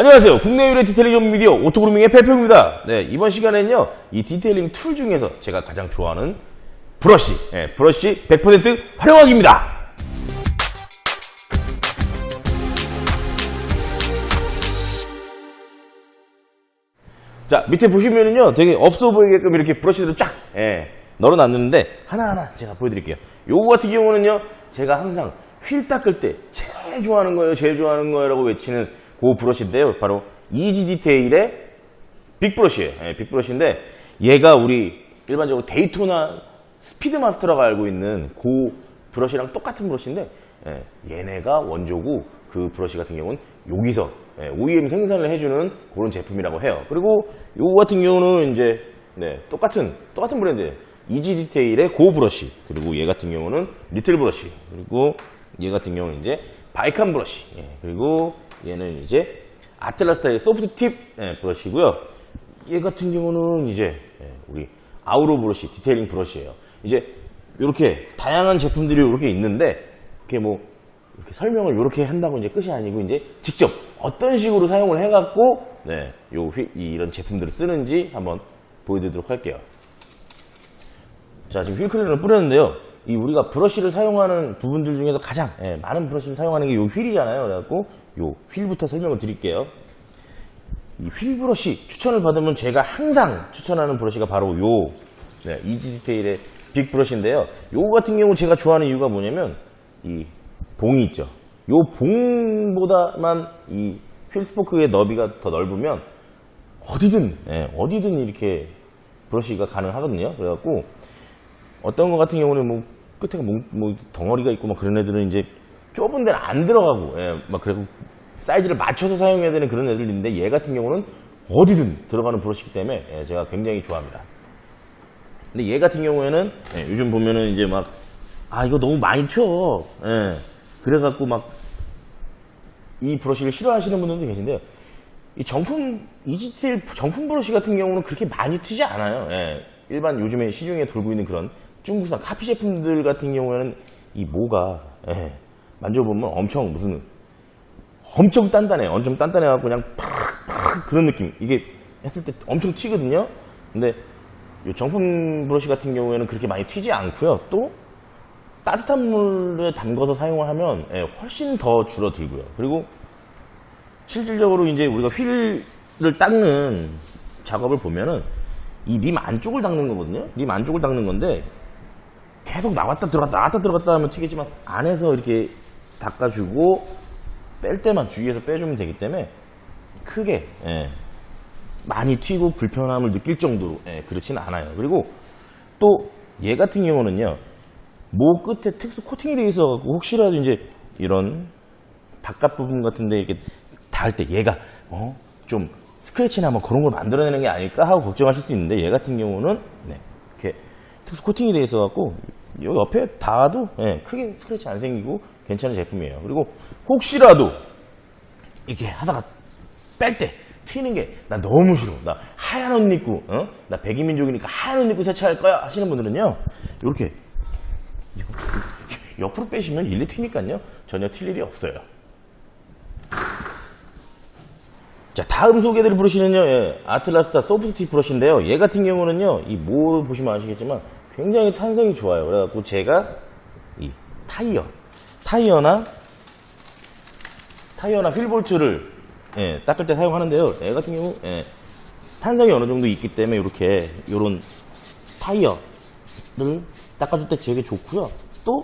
안녕하세요. 국내 유일의 디테일링 전문 미디어 오토그루밍의 페페입니다. 네, 이번 시간에는요, 이 디테일링 툴 중에서 제가 가장 좋아하는 브러쉬, 브러쉬 100% 활용하기입니다. 자, 밑에 보시면은요, 되게 없어 보이게끔 이렇게 브러쉬들을 쫙, 널어놨는데, 하나하나 제가 보여드릴게요. 요거 같은 경우는요, 제가 항상 휠 닦을 때 제일 좋아하는 거예요, 제일 좋아하는 거예요 라고 외치는 그 브러쉬인데요. 바로 이지 디테일의 빅브러쉬예요. 빅브러쉬인데, 얘가 우리 일반적으로 데이토나 스피드마스터라고 알고 있는 그 브러쉬랑 똑같은 브러쉬인데, 얘네가 원조고 그 브러쉬 같은 경우는 여기서 OEM 생산을 해주는 그런 제품이라고 해요. 그리고 요거 같은 경우는 이제 똑같은 브랜드예요. 이지 디테일의 고 브러쉬, 그리고 얘 같은 경우는 리틀 브러쉬, 그리고 얘 같은 경우는 이제 바이칸 브러쉬, 그리고 얘는 이제 아틀라스타의 소프트 팁 브러쉬고요. 얘 같은 경우는 이제 우리 아우로 브러쉬, 디테일링 브러쉬예요. 이제 이렇게 다양한 제품들이 이렇게 있는데, 이렇게 뭐 이렇게 설명을 이렇게 한다고 이제 끝이 아니고, 이제 직접 어떤 식으로 사용을 해갖고 이런 제품들을 쓰는지 한번 보여드리도록 할게요. 자, 지금 휠 클리너를 뿌렸는데요. 이 우리가 브러쉬를 사용하는 부분들 중에서 가장 많은 브러쉬를 사용하는 게 이 휠이잖아요. 그래갖고 이 휠부터 설명을 드릴게요. 이 휠 브러쉬 추천을 받으면 제가 항상 추천하는 브러쉬가 바로 이지 디테일의 빅 브러쉬인데요. 요거 같은 경우 제가 좋아하는 이유가 뭐냐면, 이 봉이 있죠. 요 봉보다만 이 휠 스포크의 너비가 더 넓으면 어디든 이렇게 브러쉬가 가능하거든요. 그래갖고 어떤 거 같은 경우는 뭐 끝에가 뭐 덩어리가 있고 막 그런 애들은 이제 좁은 데는 안 들어가고 막 그리고 사이즈를 맞춰서 사용해야 되는 그런 애들인데, 얘 같은 경우는 어디든 들어가는 브러쉬이기 때문에 제가 굉장히 좋아합니다. 근데 얘 같은 경우에는 요즘 보면은 이제 막 이거 너무 많이 튀어. 그래갖고 막 이 브러쉬를 싫어하시는 분들도 계신데요. 이 이지테일 정품 브러쉬 같은 경우는 그렇게 많이 튀지 않아요. 일반 요즘에 시중에 돌고 있는 그런 중국산 카피 제품들 같은 경우에는 이 모가 만져보면 엄청 단단해요. 엄청 단단해갖고 그냥 팍 그런 느낌. 이게 했을 때 엄청 튀거든요. 근데 이 정품 브러쉬 같은 경우에는 그렇게 많이 튀지 않고요. 또 따뜻한 물에 담궈서 사용을 하면 훨씬 더 줄어들고요. 그리고 실질적으로 이제 우리가 휠을 닦는 작업을 보면은 이 림 안쪽을 닦는 거거든요. 림 안쪽을 닦는 건데, 계속 나왔다 들어갔다 하면 튀겠지만, 안에서 이렇게 닦아주고 뺄 때만 주위에서 빼주면 되기 때문에 크게 많이 튀고 불편함을 느낄 정도로 그렇지는 않아요. 그리고 또 얘 같은 경우는요, 모 끝에 특수 코팅이 되어 있어 갖고 혹시라도 이제 이런 바깥 부분 같은데 이렇게 닿을 때 얘가 좀 스크래치나 뭐 그런 걸 만들어내는 게 아닐까 하고 걱정하실 수 있는데, 얘 같은 경우는 이렇게 특수 코팅이 되어 있어 갖고 여기 옆에 닿아도 크게 스크래치 안 생기고 괜찮은 제품이에요. 그리고 혹시라도 이렇게 하다가 뺄 때 튀는 게 나 너무 싫어, 나 하얀 옷 입고 나 백이민족이니까 하얀 옷 입고 세차할 거야 하시는 분들은요, 이렇게 옆으로 빼시면 일일이 튀니까요, 전혀 튈 일이 없어요. 자, 다음 소개해드릴 브러쉬는요, 아틀라스타 소프트 팁 브러쉬인데요. 얘 같은 경우는요, 이 모 보시면 아시겠지만 굉장히 탄성이 좋아요. 그래갖고 제가 이 타이어나 휠 볼트를 닦을 때 사용하는데요. 얘 같은 경우 탄성이 어느 정도 있기 때문에 이렇게 요런 타이어를 닦아줄 때 되게 좋고요. 또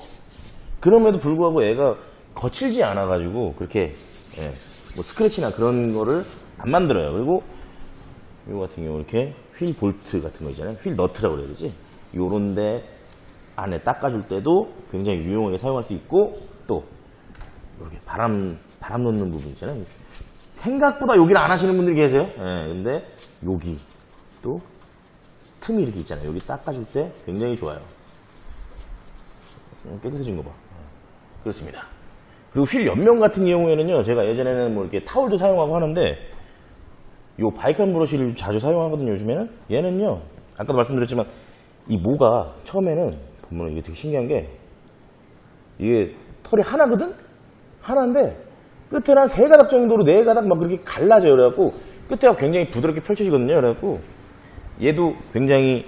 그럼에도 불구하고 얘가 거칠지 않아 가지고 그렇게 뭐 스크래치나 그런 거를 안 만들어요. 그리고 이거 같은 경우 이렇게 휠 볼트 같은 거 있잖아요. 휠 너트라고 그래야 되지. 요런 데 안에 닦아줄 때도 굉장히 유용하게 사용할 수 있고, 또 이렇게 바람 넣는 부분 있잖아요. 생각보다 여기를 안 하시는 분들이 계세요. 근데 여기 또 틈이 이렇게 있잖아요. 여기 닦아줄 때 굉장히 좋아요. 깨끗해진 거 봐. 그렇습니다. 그리고 휠 옆면 같은 경우에는요, 제가 예전에는 뭐 이렇게 타올도 사용하고 하는데, 요 바이칸 브러쉬를 자주 사용하거든요, 요즘에는. 얘는요, 아까도 말씀드렸지만, 이 모가 처음에는 보면 이게 되게 신기한 게, 이게 털이 하나거든? 하나인데, 끝을 한 3가닥 정도로 4가닥 막 그렇게 갈라져요. 그래갖고 끝에가 굉장히 부드럽게 펼쳐지거든요. 그래갖고 얘도 굉장히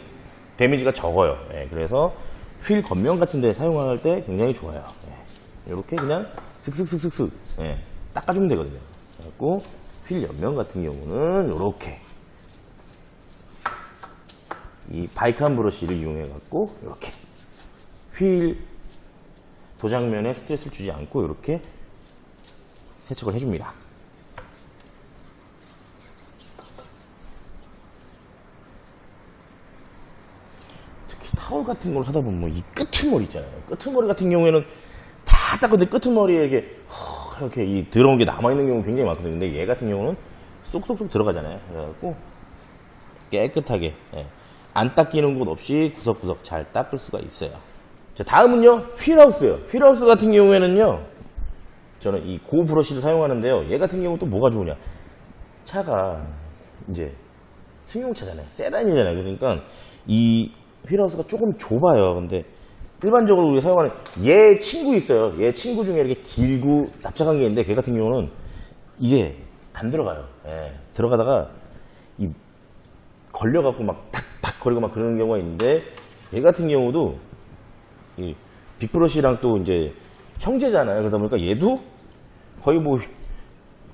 데미지가 적어요. 예, 그래서 휠 겉면 같은 데 사용할 때 굉장히 좋아요. 예, 이렇게 그냥 슥슥슥슥슥 예, 닦아주면 되거든요. 그래갖고 휠 옆면 같은 경우는 이렇게 이 바이크한 브러쉬를 이용해 갖고 이렇게 휠 도장면에 스트레스를 주지 않고 이렇게 세척을 해줍니다. 특히 타월 같은 걸 하다 보면 뭐 이 끄트머리 있잖아요. 끄트머리 같은 경우에는 다 닦았는데 끄트머리에 이렇게 이 더러운 게 남아있는 경우가 굉장히 많거든요. 근데 얘 같은 경우는 쏙쏙쏙 들어가잖아요. 그래갖고 깨끗하게 예, 안 닦이는 곳 없이 구석구석 잘 닦을 수가 있어요. 자, 다음은요, 휠하우스예요. 휠하우스 같은 경우에는요, 저는 이 고 브러쉬를 사용하는데요. 얘 같은 경우 또 뭐가 좋으냐? 차가 이제 승용차잖아요. 세단이잖아요. 그러니까 이 휠하우스가 조금 좁아요. 근데 일반적으로 우리가 사용하는 얘 친구 있어요. 얘 친구 중에 이렇게 길고 납작한 게 있는데 걔 같은 경우는 이게 안 들어가요. 예, 들어가다가 이 걸려갖고 막 탁탁 거리고 막 그러는 경우가 있는데 얘 같은 경우도 이 빅브러쉬랑 또 이제 형제잖아요. 그러다 보니까 얘도 거의 뭐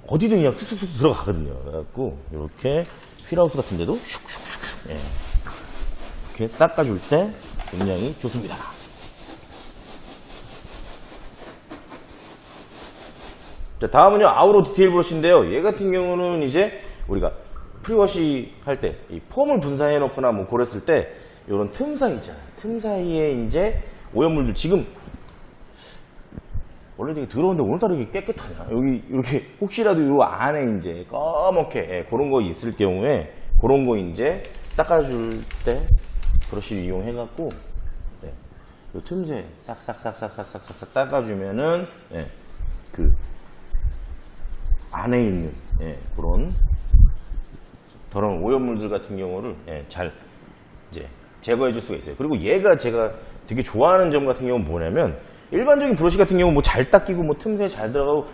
어디든 그냥 쑥쑥쑥 들어가거든요. 그래갖고 이렇게 휠하우스 같은 데도 슉슉슉슉 예. 이렇게 닦아줄 때 굉장히 좋습니다. 자, 다음은요 아우로 디테일 브러쉬인데요. 얘 같은 경우는 이제 우리가 프리워시 할 때 이 폼을 분사해 놓거나 뭐 그랬을 때 이런 틈 사이 있잖아요. 틈 사이에 이제 오염물들 지금 원래 되게 더러운데 오늘따라 이게 깨끗하냐? 여기 이렇게 혹시라도 이 안에 이제 검게 예, 그런 거 있을 경우에 그런 거 이제 닦아줄 때 브러쉬를 이용해 갖고 예, 이 틈새 싹싹싹싹싹싹싹 닦아주면은 예, 그 안에 있는 예, 그런 더러운 오염물들 같은 경우를 예, 잘 이제 제거해 줄 수가 있어요. 그리고 얘가 제가 되게 좋아하는 점 같은 경우는 뭐냐면 일반적인 브러쉬 같은 경우 뭐 잘 닦이고 뭐 틈새 잘 들어가고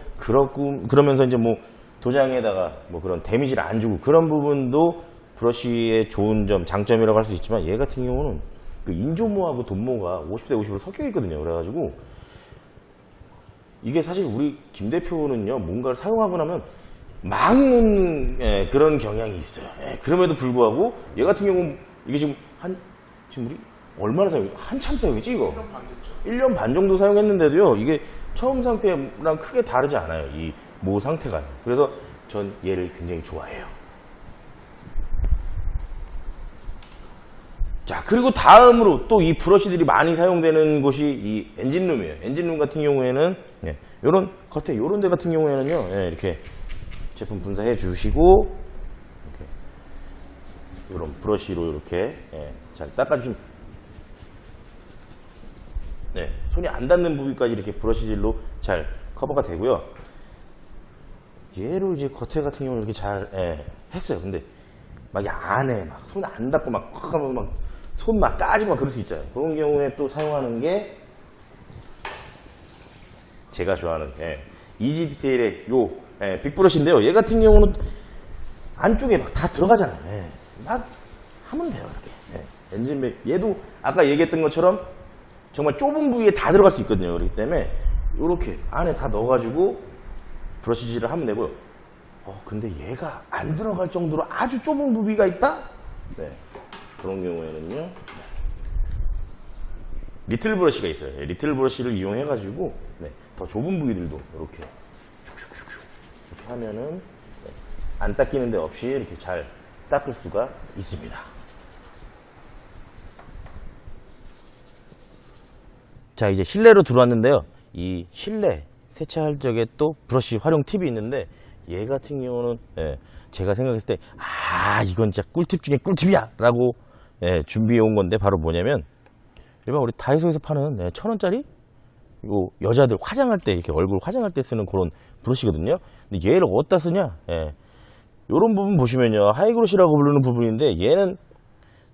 그러면서 이제 뭐 도장에다가 뭐 그런 데미지를 안 주고 그런 부분도 브러쉬의 좋은 점, 장점이라고 할 수 있지만 얘 같은 경우는 그 인조모하고 돈모가 50대 50으로 섞여 있거든요. 그래가지고 이게 사실 우리 김 대표는요 뭔가를 사용하고 나면 막는 예, 그런 경향이 있어요. 예, 그럼에도 불구하고 얘 같은 경우는 이게 지금 우리 얼마나 사용해? 한참 사용했지 이거? 1년 반 됐죠. 1년 반 정도 사용했는데도요 이게 처음 상태랑 크게 다르지 않아요. 이 모 상태가요. 그래서 전 얘를 굉장히 좋아해요. 자, 그리고 다음으로 또 이 브러쉬들이 많이 사용되는 곳이 이 엔진룸이에요. 엔진룸 같은 경우에는 예, 요런 겉에 요런 데 같은 경우에는요 예, 이렇게 제품 분사해 주시고 이렇게 요런 브러쉬로 이렇게 예, 잘 닦아주시면 네, 손이 안 닿는 부위까지 이렇게 브러쉬질로 잘 커버가 되고요. 얘로 이제 겉에 같은 경우는 이렇게 잘 예, 했어요. 근데 막 이 안에 막 손 안 닿고 막 하면 막 손 막 까지고 막 그럴 수 있잖아요. 그런 경우에 또 사용하는 게 제가 좋아하는 예, 이지 디테일의 요 예, 빅브러쉬인데요. 얘 같은 경우는 안쪽에 막 다 들어가잖아요. 예, 막 하면 돼요. 이렇게 예, 엔진백 얘도 아까 얘기했던 것처럼 정말 좁은 부위에 다 들어갈 수 있거든요. 그렇기 때문에 이렇게 안에 다 넣어가지고 브러쉬질을 하면 되고요. 근데 얘가 안 들어갈 정도로 아주 좁은 부위가 있다? 네, 그런 경우에는요. 네. 리틀 브러쉬가 있어요. 리틀 브러쉬를 이용해가지고 네, 더 좁은 부위들도 이렇게 슉슉슉슉 이렇게 하면은 네, 안 닦이는 데 없이 이렇게 잘 닦을 수가 있습니다. 자, 이제 실내로 들어왔는데요. 이 실내 세차할 적에 또 브러쉬 활용 팁이 있는데 얘 같은 경우는 예, 제가 생각했을 때 이건 진짜 꿀팁 중에 꿀팁이야 라고 예, 준비해 온 건데 바로 뭐냐면 일반 우리 다이소에서 파는 1,000원짜리 이거 여자들 화장할 때 이렇게 얼굴 화장할 때 쓰는 그런 브러쉬거든요. 근데 얘를 어디다 쓰냐? 예, 요런 부분 보시면요 하이그로시라고 부르는 부분인데 얘는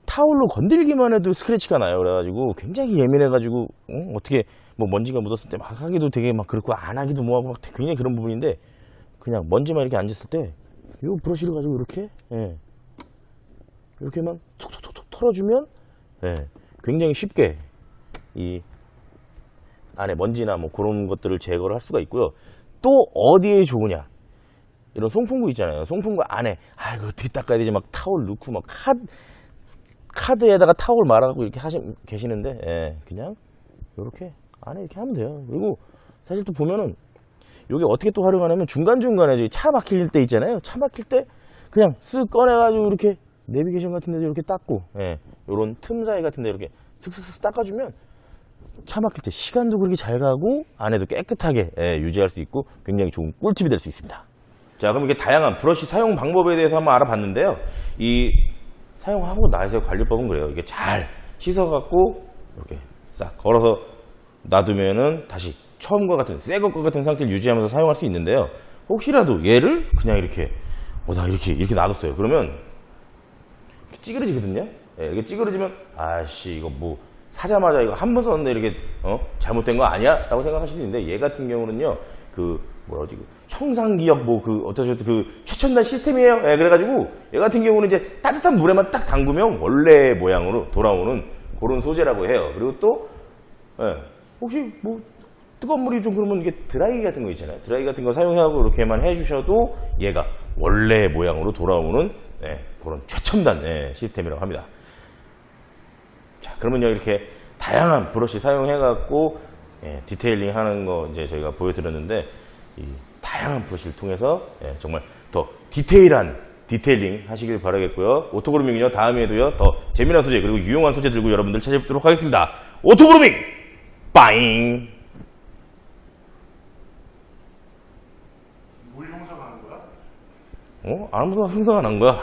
타올로 건들기만 해도 스크래치가 나요. 그래가지고 굉장히 예민해가지고 어떻게 뭐 먼지가 묻었을 때 막 하기도 되게 막 그렇고 안 하기도 뭐하고 막 굉장히 그런 부분인데 그냥 먼지만 이렇게 앉았을 때 이 브러쉬를 가지고 이렇게 이렇게만 톡톡톡톡 털어주면 굉장히 쉽게 이 안에 먼지나 뭐 그런 것들을 제거를 할 수가 있고요. 또 어디에 좋으냐? 이런 송풍구 있잖아요. 송풍구 안에 이거 어떻게 닦아야 되지? 막 타올 넣고 막 카드에다가 타올 말아갖고 이렇게 계시는데 그냥 이렇게 안에 이렇게 하면 돼요. 그리고 사실 또 보면은 이게 어떻게 또 활용하냐면 중간중간에 차 막힐 때 있잖아요. 차 막힐 때 그냥 쓱 꺼내가지고 이렇게 내비게이션 같은 데도 이렇게 닦고 요런 틈 사이 같은 데 이렇게 슥슥슥 닦아주면 차 막힐 때 시간도 그렇게 잘 가고 안에도 깨끗하게 유지할 수 있고 굉장히 좋은 꿀팁이 될 수 있습니다. 자, 그럼 이렇게 다양한 브러쉬 사용 방법에 대해서 한번 알아봤는데요. 이 사용하고 나서의 관리법은 그래요. 이게 잘 씻어갖고 이렇게 싹 걸어서 놔두면은 다시 처음과 같은 새 것과 같은 상태를 유지하면서 사용할 수 있는데요. 혹시라도 얘를 그냥 이렇게 나 이렇게 놔뒀어요. 그러면 찌그러지거든요. 이렇게 찌그러지면 아씨 이거 뭐 사자마자 이거 한 번 썼는데 이렇게 잘못된 거 아니야? 라고 생각하실 수 있는데 얘 같은 경우는요 그 뭐라지 형상기억 어쩌죠 그 최첨단 시스템이에요. 그래가지고 얘 같은 경우는 이제 따뜻한 물에만 딱 담그면 원래 모양으로 돌아오는 그런 소재라고 해요. 그리고 또 혹시 뭐 뜨거운 물이 좀 그러면 이게 드라이기 같은 거 있잖아요. 드라이기 같은 거 사용하고 이렇게만 해주셔도 얘가 원래 모양으로 돌아오는 그런 최첨단 시스템이라고 합니다. 자, 그러면요 이렇게 다양한 브러쉬 사용해갖고 디테일링 하는 거 이제 저희가 보여드렸는데 이 다양한 브러쉬를 통해서 정말 더 디테일한 디테일링 하시길 바라겠고요. 오토그루밍은요 다음에도요 더 재미난 소재 그리고 유용한 소재 들고 여러분들 찾아뵙도록 하겠습니다. 오토그루밍 빠잉. 뭘 형상하는 거야? 아무도 형상은 안 거야.